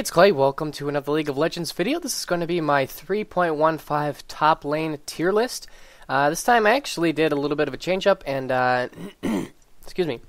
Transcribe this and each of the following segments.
Hey, it's Clay. Welcome to another League of Legends video. This is going to be my 3.15 top lane tier list. This time I actually did a little bit of a change up and, excuse me,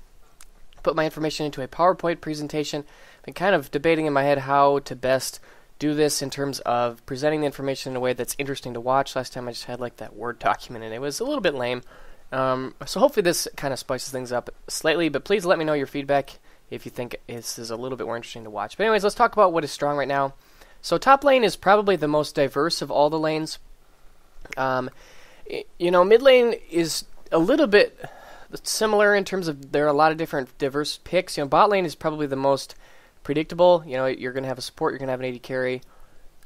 put my information into a PowerPoint presentation. Been kind of debating in my head how to best do this in terms of presenting the information in a way that's interesting to watch. Last time I just had like that Word document and it was a little bit lame. So hopefully this kind of spices things up slightly, but please let me know your feedback if you think this is a little bit more interesting to watch. But anyways, let's talk about what is strong right now. So top lane is probably the most diverse of all the lanes. Mid lane is a little bit similar in terms of there are a lot of different diverse picks. Bot lane is probably the most predictable. You're going to have a support, you're going to have an AD carry.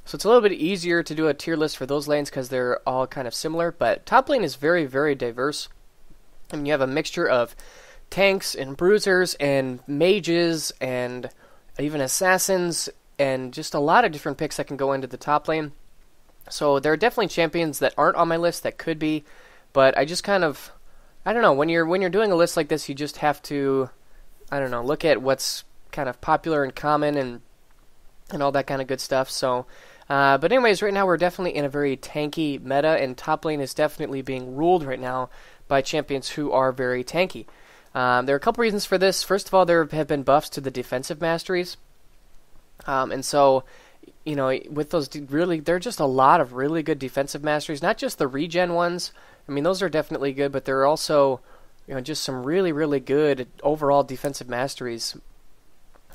So it's a little bit easier to do a tier list for those lanes because they're all kind of similar. But top lane is very, very diverse. You have a mixture of tanks and bruisers and mages and even assassins and just a lot of different picks that can go into the top lane. So there are definitely champions that aren't on my list that could be, but I just kind of, I don't know, when you're doing a list like this, you just have to, I don't know, look at what's kind of popular and common and all that kind of good stuff. So but anyways, right now we're definitely in a very tanky meta, and top lane is definitely being ruled right now by champions who are very tanky. There are a couple reasons for this. First of all, there have been buffs to the defensive masteries. And so, with those there are just a lot of really good defensive masteries, not just the regen ones. I mean, those are definitely good, but there are also, just some really, really good overall defensive masteries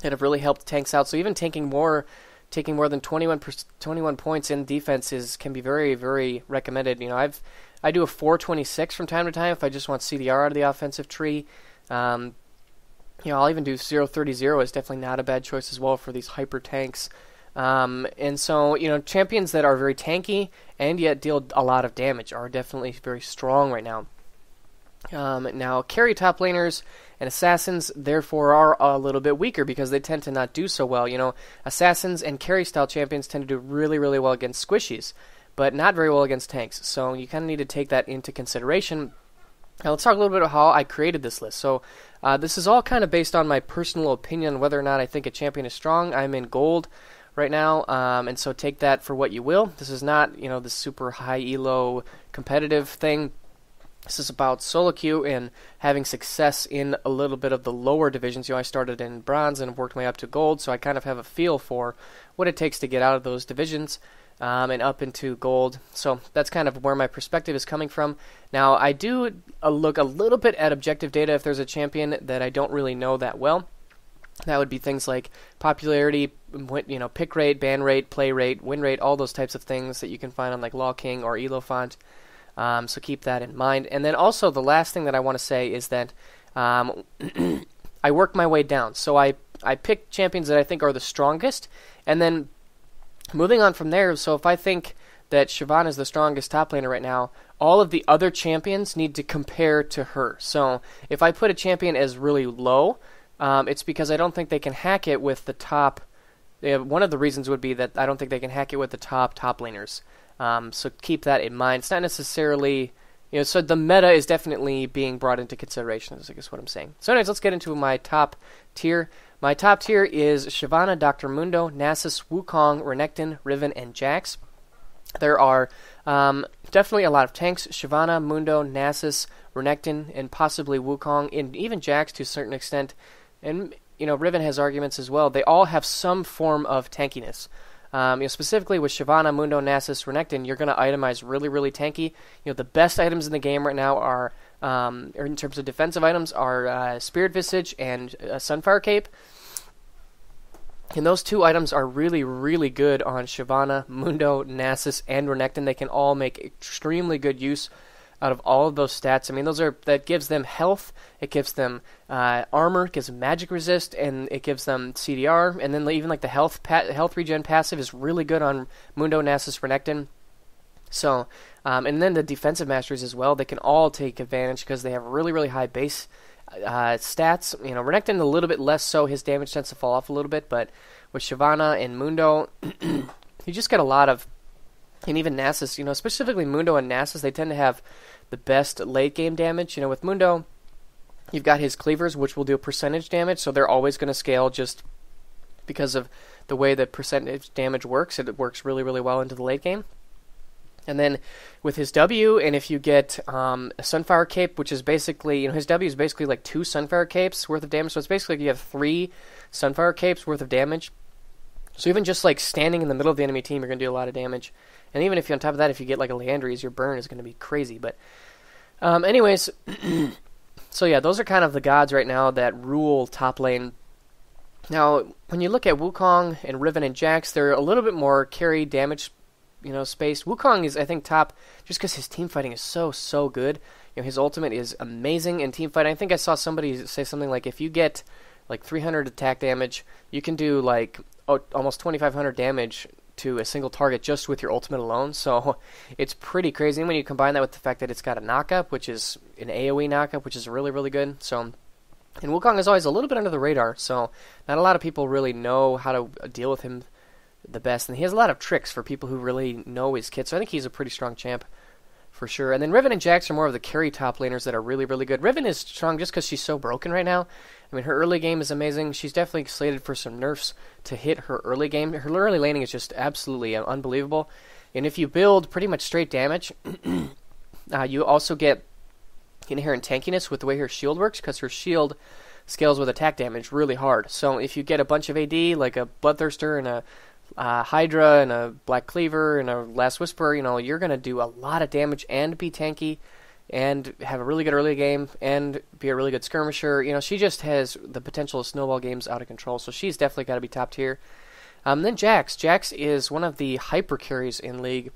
that have really helped tanks out. So even taking more than 21 points in defense can be very, very recommended. I do a 426 from time to time if I just want CDR out of the offensive tree. I'll even do 030 is definitely not a bad choice as well for these hyper tanks. And so, champions that are very tanky and yet deal a lot of damage are definitely very strong right now. Now, carry top laners and assassins, therefore, are a little bit weaker because they tend to not do so well. Assassins and carry-style champions tend to do really, really well against squishies, but not very well against tanks. So you kind of need to take that into consideration. Now, let's talk a little bit about how I created this list. So this is all kind of based on my personal opinion on whether or not I think a champion is strong. I'm in gold right now, and so take that for what you will. This is not, the super high elo competitive thing. This is about solo queue and having success in a little bit of the lower divisions. I started in bronze and worked my way up to gold, so I kind of have a feel for what it takes to get out of those divisions and up into gold. So that's kind of where my perspective is coming from. Now, I do look a little bit at objective data if there's a champion that I don't really know that well. That would be things like popularity, pick rate, ban rate, play rate, win rate, all those types of things that you can find on like Law King or Elofont. So keep that in mind. And then also the last thing that I want to say is that I work my way down. So I pick champions that I think are the strongest, and then moving on from there. So if I think that Shyvana is the strongest top laner right now, all of the other champions need to compare to her. So if I put a champion as really low, it's because I don't think they can hack it with the top. One of the reasons would be that I don't think they can hack it with the top laners. So keep that in mind. It's not necessarily, so the meta is definitely being brought into consideration, is I guess what I'm saying. So anyways, let's get into my top tier. My top tier is Shyvana, Dr. Mundo, Nasus, Wukong, Renekton, Riven, and Jax. There are definitely a lot of tanks. Shyvana, Mundo, Nasus, Renekton, and possibly Wukong, and even Jax to a certain extent. And, Riven has arguments as well. They all have some form of tankiness. Specifically with Shyvana, Mundo, Nasus, Renekton, you're going to itemize really, really tanky. The best items in the game right now are, or in terms of defensive items, are Spirit Visage and Sunfire Cape. And those two items are really, really good on Shyvana, Mundo, Nasus, and Renekton. They can all make extremely good use out of all of those stats. I mean, that gives them health, it gives them armor, it gives them magic resist, and it gives them CDR. And then even like the health regen passive is really good on Mundo, Nasus, Renekton. So, and then the defensive masters as well, they can all take advantage because they have really, really high base stats. Renekton a little bit less so. His damage tends to fall off a little bit, but with Shyvana and Mundo, you just get a lot of. And even Nasus, specifically Mundo and Nasus, they tend to have the best late game damage. With Mundo, you've got his cleavers, which will do percentage damage, so they're always going to scale just because of the way the percentage damage works. It works really, really well into the late game. And then with his W, and if you get a Sunfire Cape, which is basically, his W is basically like 2 Sunfire Capes worth of damage. So it's basically you have 3 Sunfire Capes worth of damage. So even just like standing in the middle of the enemy team, you're going to do a lot of damage. And even if you, on top of that, if you get like a Leandries, your burn is going to be crazy. But anyways, so yeah, those are kind of the gods right now that rule top lane. Now, when you look at Wukong and Riven and Jax, they're a little bit more carry damage space. Wukong is, I think, top just because his team fighting is so good. His ultimate is amazing in team fighting. I think I saw somebody say something like, if you get like 300 attack damage, you can do like almost 2,500 damage to a single target just with your ultimate alone. So it's pretty crazy. And when you combine that with the fact that it's got a knockup, which is an AoE knockup, which is really, really good. So, and Wukong is always a little bit under the radar, so not a lot of people really know how to deal with him the best, and he has a lot of tricks for people who really know his kit, so I think he's a pretty strong champ for sure. And then Riven and Jax are more of the carry top laners that are really, really good. Riven is strong just because she's so broken right now. I mean, her early game is amazing. She's definitely slated for some nerfs to hit her early game. Her early laning is just absolutely unbelievable, and if you build pretty much straight damage, you also get inherent tankiness with the way her shield works, because her shield scales with attack damage really hard. So if you get a bunch of AD, like a Bloodthirster and a Hydra and a Black Cleaver and a Last Whisper, you're going to do a lot of damage and be tanky and have a really good early game and be a really good skirmisher. She just has the potential to snowball games out of control, so she's definitely got to be top tier. Then Jax. Jax is one of the hyper carries in League.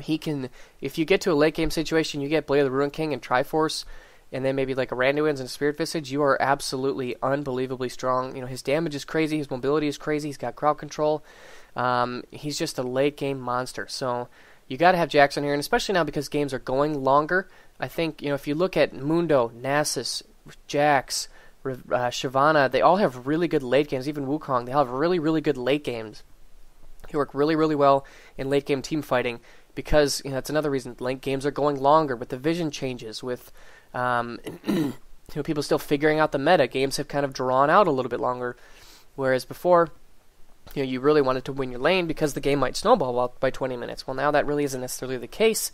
He can, if you get to a late game situation, you get Blade of the Ruin King and Triforce, and then maybe like a Randuin's and Spirit Visage, you are absolutely unbelievably strong. His damage is crazy, his mobility is crazy, he's got crowd control. He's just a late game monster. So you got to have Jax on here, and especially now because games are going longer. I think, if you look at Mundo, Nasus, Jax, Shyvana, they all have really good late games. Even Wukong, they all have really, really good late games. He work really, really well in late game team fighting, because that's another reason late games are going longer with the vision changes, with people still figuring out the meta. Games have kind of drawn out a little bit longer, whereas before, you really wanted to win your lane because the game might snowball by 20 minutes. Well, now that really isn't necessarily the case.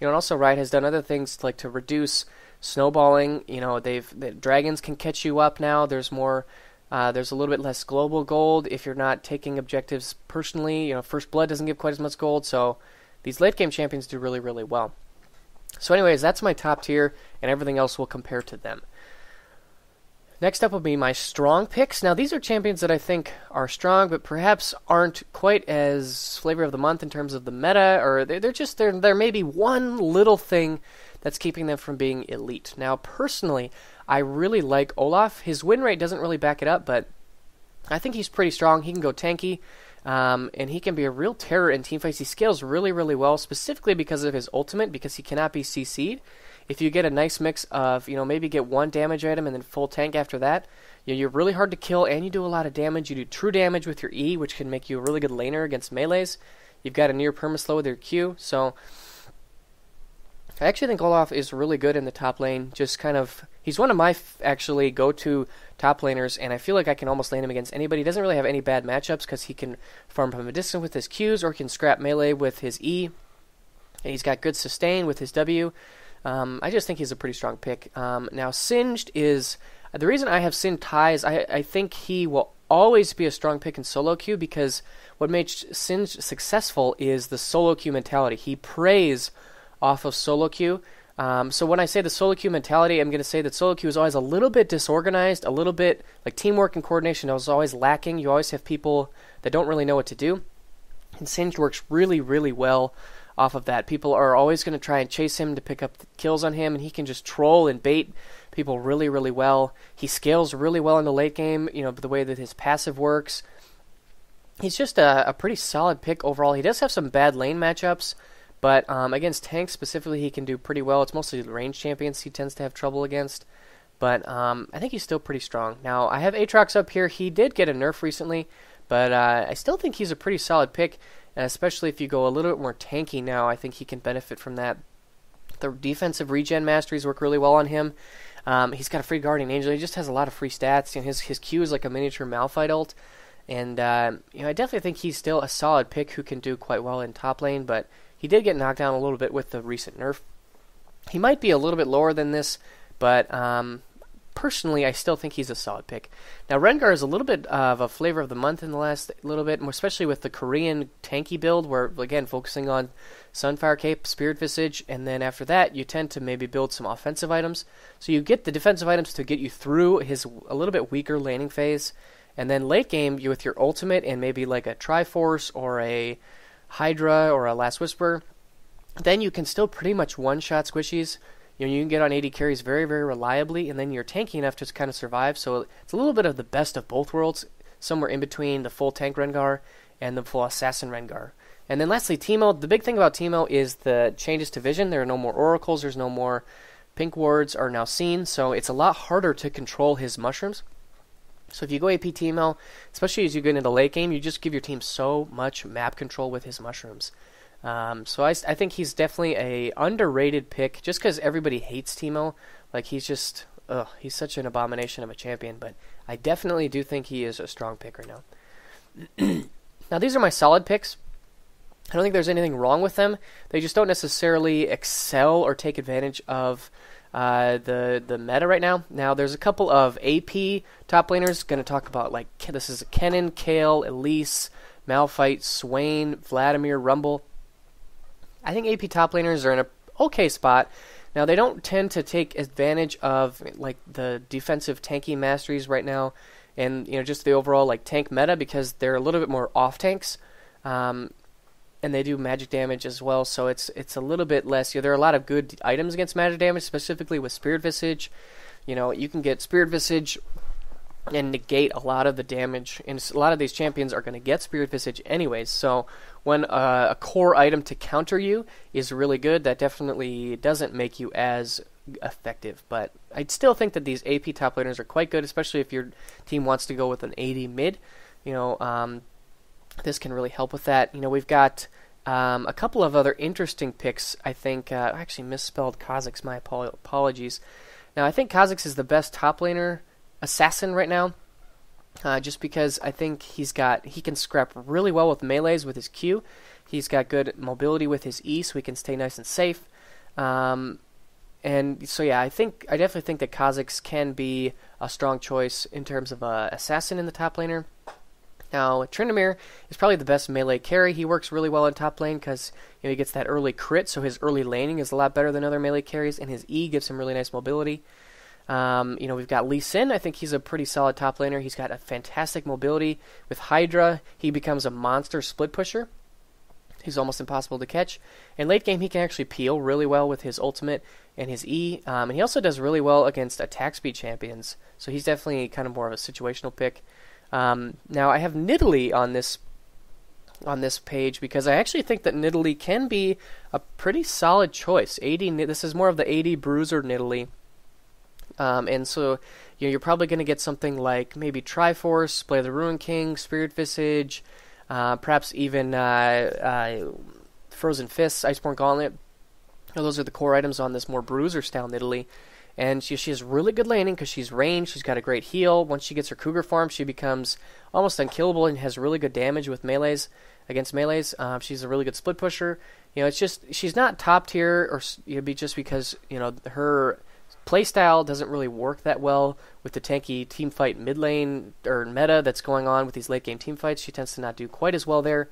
And also Riot has done other things like to reduce snowballing. The dragons can catch you up now. There's more. There's a little bit less global gold if you're not taking objectives personally. First Blood doesn't give quite as much gold, so these late game champions do really, really well. So anyways, that's my top tier, and everything else will compare to them. Next up will be my strong picks. Now, these are champions that I think are strong, but perhaps aren't quite as flavor of the month in terms of the meta, or there may be one little thing that's keeping them from being elite. Now, personally, I really like Olaf. His win rate doesn't really back it up, but I think he's pretty strong. He can go tanky, and he can be a real terror in teamfights. He scales really, really well, specifically because of his ultimate, because he cannot be CC'd. If you get a nice mix of, maybe get one damage item and then full tank after that, you're really hard to kill, and you do a lot of damage. You do true damage with your E, which can make you a really good laner against melees. You've got a near perma-slow with your Q, so I actually think Olaf is really good in the top lane. Just kind of, he's one of my actually go-to top laners, and I feel like I can almost lane him against anybody. He doesn't really have any bad matchups because he can farm from a distance with his Qs, or he can scrap melee with his E, and he's got good sustain with his W. I just think he's a pretty strong pick. Now, Singed is, the reason I have Singed high is I think he will always be a strong pick in solo queue, because what makes Singed successful is the solo queue mentality. He preys off of solo queue. So when I say the solo queue mentality, I'm going to say that solo queue is always a little bit disorganized, a little bit like teamwork and coordination is always lacking. You always have people that don't really know what to do. And Singed works really, really well off of that. People are always going to try and chase him to pick up kills on him, and he can just troll and bait people really, really well. He scales really well in the late game, the way that his passive works. He's just a pretty solid pick overall. He does have some bad lane matchups, but against tanks specifically, he can do pretty well. It's mostly the range champions he tends to have trouble against, but I think he's still pretty strong. Now, I have Aatrox up here. He did get a nerf recently, but I still think he's a pretty solid pick, and especially if you go a little bit more tanky now, I think he can benefit from that. The defensive regen masteries work really well on him. He's got a free Guardian Angel. He just has a lot of free stats. His Q is like a miniature Malphite ult, And I definitely think he's still a solid pick who can do quite well in top lane, but he did get knocked down a little bit with the recent nerf. He might be a little bit lower than this, but personally, I still think he's a solid pick. Now, Rengar is a little bit of a flavor of the month in the last little bit, especially with the Korean tanky build, where, again, focusing on Sunfire Cape, Spirit Visage, and then after that, you tend to maybe build some offensive items. So you get the defensive items to get you through his a little bit weaker laning phase, and then late game, you with your ultimate and maybe like a Triforce or a Hydra or a Last Whisper, then you can still pretty much one-shot squishies. You can get on 80 carries very, very reliably, and then you're tanky enough to kind of survive. So it's a little bit of the best of both worlds, somewhere in between the full tank Rengar and the full assassin Rengar. And then lastly, Teemo. The big thing about Teemo is the changes to vision. There are no more oracles. There's no more pink wards are now seen. So it's a lot harder to control his mushrooms. So if you go AP Teemo, especially as you get into late game, you just give your team so much map control with his mushrooms. So I think he's definitely a underrated pick just because everybody hates Teemo. Like, he's just, he's such an abomination of a champion. But I definitely do think he is a strong pick right now. Now, these are my solid picks. I don't think there's anything wrong with them. They just don't necessarily excel or take advantage of the meta right now. Now, there's a couple of AP top laners. Going to talk about, like, this is Kennen, Kayle, Elise, Malphite, Swain, Vladimir, Rumble. I think AP top laners are in a okay spot. Now, they don't tend to take advantage of like the defensive tanky masteries right now, and just the overall like tank meta because they're a little bit more off tanks, and they do magic damage as well. So it's a little bit less. There are a lot of good items against magic damage, specifically with Spirit Visage. You can get Spirit Visage and negate a lot of the damage, and a lot of these champions are going to get Spirit Visage anyways, so when a core item to counter you is really good, that definitely doesn't make you as effective, but I still think that these AP top laners are quite good, especially if your team wants to go with an AD mid. This can really help with that. We've got a couple of other interesting picks, I think. I actually misspelled Kha'Zix, my apologies. Now, I think Kha'Zix is the best top laner assassin right now, just because I think he can scrap really well with melees with his Q. He's got good mobility with his E, so he can stay nice and safe. And so yeah, I definitely think that Kha'Zix can be a strong choice in terms of assassin in the top laner. Now, Tryndamere is probably the best melee carry. He works really well in top lane because he gets that early crit, so his early laning is a lot better than other melee carries, and his E gives him really nice mobility. We've got Lee Sin. I think he's a pretty solid top laner. He's got a fantastic mobility. With Hydra, he becomes a monster split pusher. He's almost impossible to catch. In late game, he can actually peel really well with his ultimate and his E. And he also does really well against attack speed champions. So he's definitely kind of more of a situational pick. Now, I have Nidalee on this page because I actually think that Nidalee can be a pretty solid choice. This is more of the AD bruiser Nidalee. And so you're probably going to get something like maybe Triforce, Blade of the Ruin King, Spirit Visage, perhaps even Frozen Fists, Iceborne Gauntlet. Those are the core items on this more bruiser-style Nidalee. And she has really good laning because she's ranged, she's got a great heal. Once she gets her Cougar farm, she becomes almost unkillable and has really good damage with melees, against melees. She's a really good split pusher. It's just, she's not top tier, or just because, her playstyle doesn't really work that well with the tanky teamfight mid lane or meta that's going on with these late game team fights. She tends to not do quite as well there.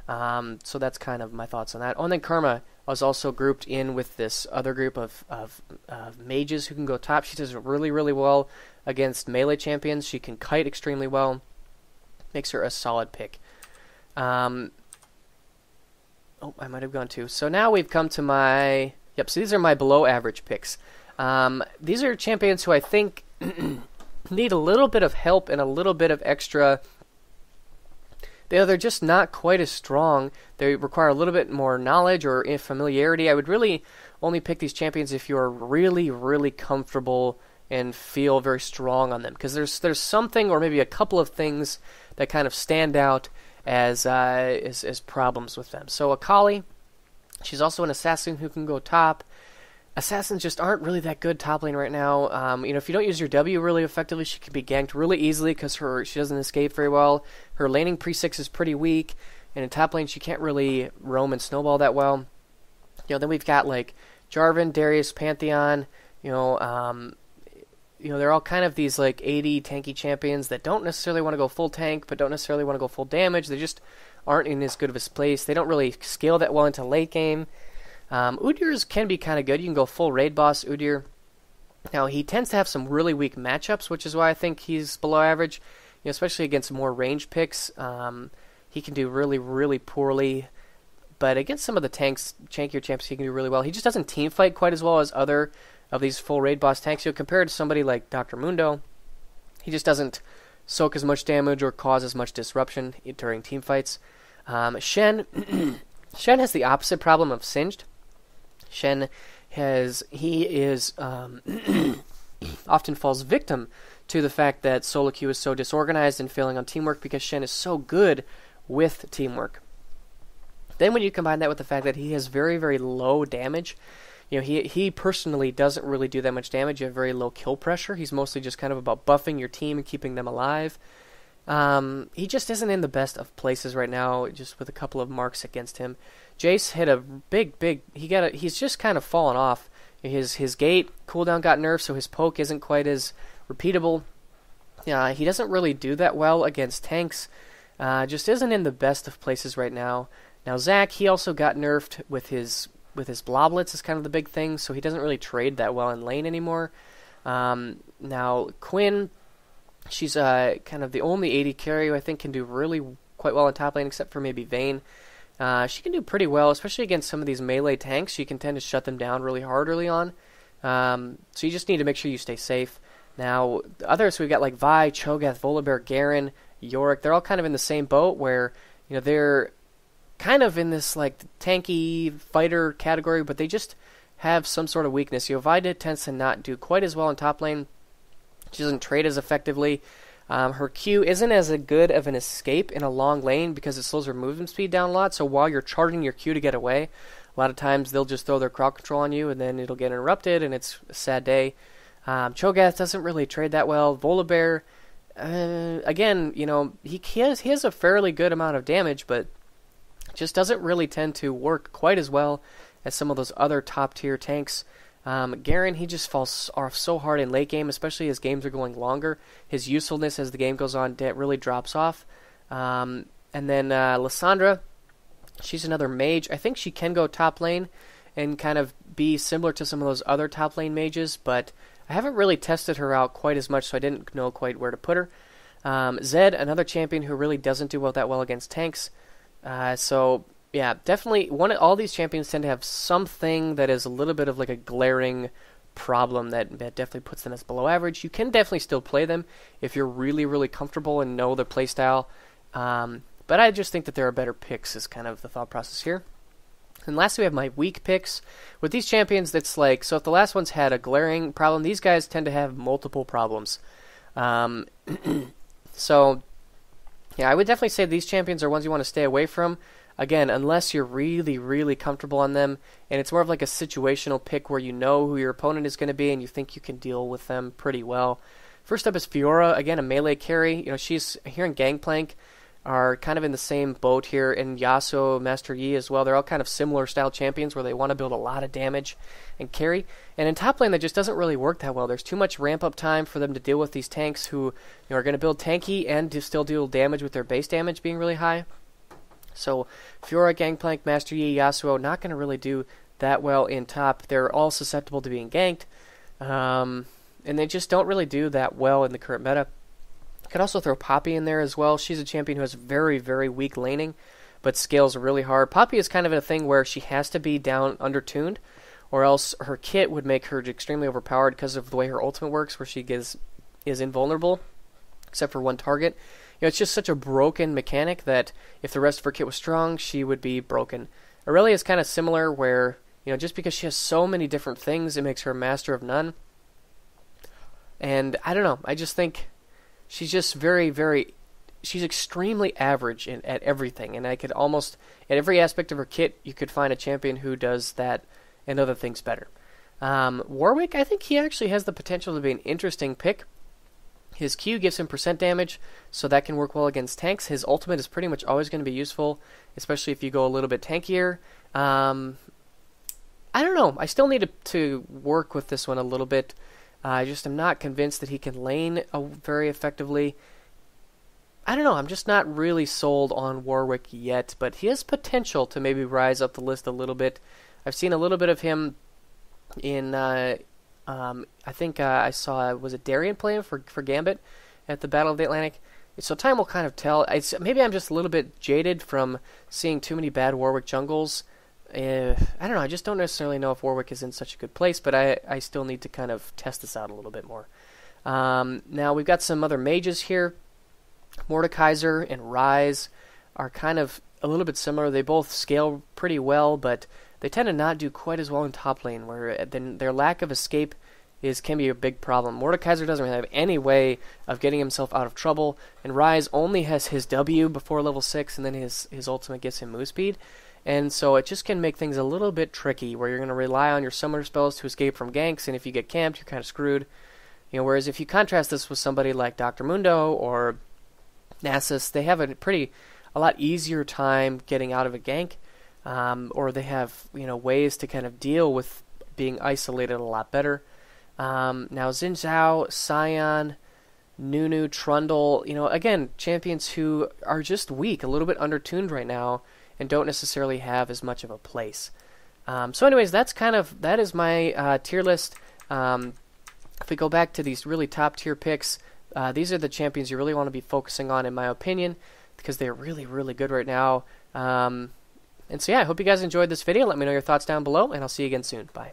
So that's kind of my thoughts on that. Oh, and then Karma was also grouped in with this other group of mages who can go top. She does really, really well against melee champions. She can kite extremely well. Makes her a solid pick. Oh, I might have gone too. So now we've come to my... Yep, so these are my below average picks. These are champions who I think need a little bit of help and a little bit of extra... They're just not quite as strong. They require a little bit more knowledge or familiarity. I would really only pick these champions if you're really, really comfortable and feel very strong on them. Because there's something or maybe a couple of things that kind of stand out as problems with them. So Akali, she's also an assassin who can go top. Assassins just aren't really that good top lane right now. If you don't use your W really effectively, she can be ganked really easily because she doesn't escape very well. Her laning pre-6 is pretty weak, and in top lane she can't really roam and snowball that well. Then we've got like Jarvan, Darius, Pantheon. They're all kind of these like 80 tanky champions that don't necessarily want to go full tank, but don't necessarily want to go full damage. They just aren't in as good of a place. They don't really scale that well into late game. Udyr's can be kind of good. You can go full raid boss Udyr. Now, he tends to have some really weak matchups, which is why I think he's below average, especially against more range picks. He can do really, really poorly. But against some of the tankier champs, he can do really well. He just doesn't team fight quite as well as other of these full raid boss tanks. Compared to somebody like Dr. Mundo, he just doesn't soak as much damage or cause as much disruption during team fights. Shen has the opposite problem of Singed. Shen often falls victim to the fact that solo queue is so disorganized and failing on teamwork because Shen is so good with teamwork. Then when you combine that with the fact that he has very, very low damage, he personally doesn't really do that much damage. You have very low kill pressure. He's mostly just kind of about buffing your team and keeping them alive. He just isn't in the best of places right now, just with a couple of marks against him. Jace hit a big. He's just kind of fallen off. His gate cooldown got nerfed, so his poke isn't quite as repeatable. He doesn't really do that well against tanks. Just isn't in the best of places right now. Now Zac, he also got nerfed with his bloblets is kind of the big thing, so he doesn't really trade that well in lane anymore. Now Quinn, she's kind of the only AD carry who I think can do really quite well in top lane, except for maybe Vayne. She can do pretty well, especially against some of these melee tanks. She can tend to shut them down really hard early on. So you just need to make sure you stay safe. Now, the others, we've got like Vi, Cho'Gath, Volibear, Garen, Yorick. They're all kind of in the same boat where, they're kind of in this like tanky fighter category, but they just have some sort of weakness. Vi tends to not do quite as well in top lane. She doesn't trade as effectively. Her Q isn't as good of an escape in a long lane because it slows her movement speed down a lot. So while you're charging your Q to get away, a lot of times they'll just throw their crowd control on you and then it'll get interrupted and it's a sad day. Cho'Gath doesn't really trade that well. Volibear, again, he has a fairly good amount of damage, but just doesn't really tend to work quite as well as some of those other top tier tanks. Garen, he just falls off so hard in late game, especially as games are going longer. His usefulness as the game goes on really drops off. And then Lissandra, she's another mage. I think she can go top lane and kind of be similar to some of those other top lane mages, but I haven't really tested her out quite as much, so I didn't know quite where to put her. Zed, another champion who really doesn't do that well against tanks. Yeah, definitely. All these champions tend to have something that is a little bit of like a glaring problem that definitely puts them as below average. You can definitely still play them if you're really, really comfortable and know their playstyle. But I just think that there are better picks is kind of the thought process here. And lastly, we have my weak picks. With these champions, that's like, so if the last ones had a glaring problem, these guys tend to have multiple problems. So, yeah, I would definitely say these champions are ones you want to stay away from. Again, unless you're really, really comfortable on them, and it's more of like a situational pick where you know who your opponent is going to be and you think you can deal with them pretty well. First up is Fiora, again, a melee carry. She's here in Gangplank, are kind of in the same boat here, and Yasuo, Master Yi as well. They're all kind of similar style champions where they want to build a lot of damage and carry. And in top lane, that just doesn't really work that well. There's too much ramp-up time for them to deal with these tanks who are going to build tanky and to still deal damage with their base damage being really high. So Fiora, Gangplank, Master Yi, Yasuo, not going to really do that well in top. They're all susceptible to being ganked, and they just don't really do that well in the current meta. You could also throw Poppy in there as well. She's a champion who has very, very weak laning, but scales really hard. Poppy is kind of a thing where she has to be down undertuned, or else her kit would make her extremely overpowered because of the way her ultimate works, where she is invulnerable, except for one target. It's just such a broken mechanic that if the rest of her kit was strong, she would be broken. Aurelia is kind of similar where, just because she has so many different things, it makes her a master of none. And I don't know, I just think she's just very, very, she's extremely average at everything. And I could almost, at every aspect of her kit, you could find a champion who does that and other things better. Warwick, I think he actually has the potential to be an interesting pick. His Q gives him percent damage, so that can work well against tanks. His ultimate is pretty much always going to be useful, especially if you go a little bit tankier. I don't know. I still need to work with this one a little bit. I just am not convinced that he can lane very effectively. I don't know. I'm just not really sold on Warwick yet, but he has potential to maybe rise up the list a little bit. I've seen a little bit of him in, I think I saw, was it Darien playing for Gambit at the Battle of the Atlantic? So time will kind of tell. Maybe I'm just a little bit jaded from seeing too many bad Warwick jungles. I don't know. I just don't necessarily know if Warwick is in such a good place, but I still need to kind of test this out a little bit more. Now we've got some other mages here. Mordekaiser and Rise are kind of a little bit similar. They both scale pretty well, but they tend to not do quite as well in top lane, where then their lack of escape can be a big problem. Mordekaiser doesn't really have any way of getting himself out of trouble, and Rise only has his W before level 6, and then his ultimate gives him move speed. And so it just can make things a little bit tricky, where you're going to rely on your summoner spells to escape from ganks, and if you get camped, you're kind of screwed. Whereas if you contrast this with somebody like Dr. Mundo or Nasus, they have a lot easier time getting out of a gank, or they have ways to kind of deal with being isolated a lot better. Now Xin Zhao, Sion, Nunu, Trundle, again, champions who are just weak, a little bit undertuned right now, and don't necessarily have as much of a place. So anyways, that is my tier list. If we go back to these really top tier picks, these are the champions you really want to be focusing on, in my opinion, because they're really, really good right now. And so yeah, I hope you guys enjoyed this video. Let me know your thoughts down below, and I'll see you again soon. Bye.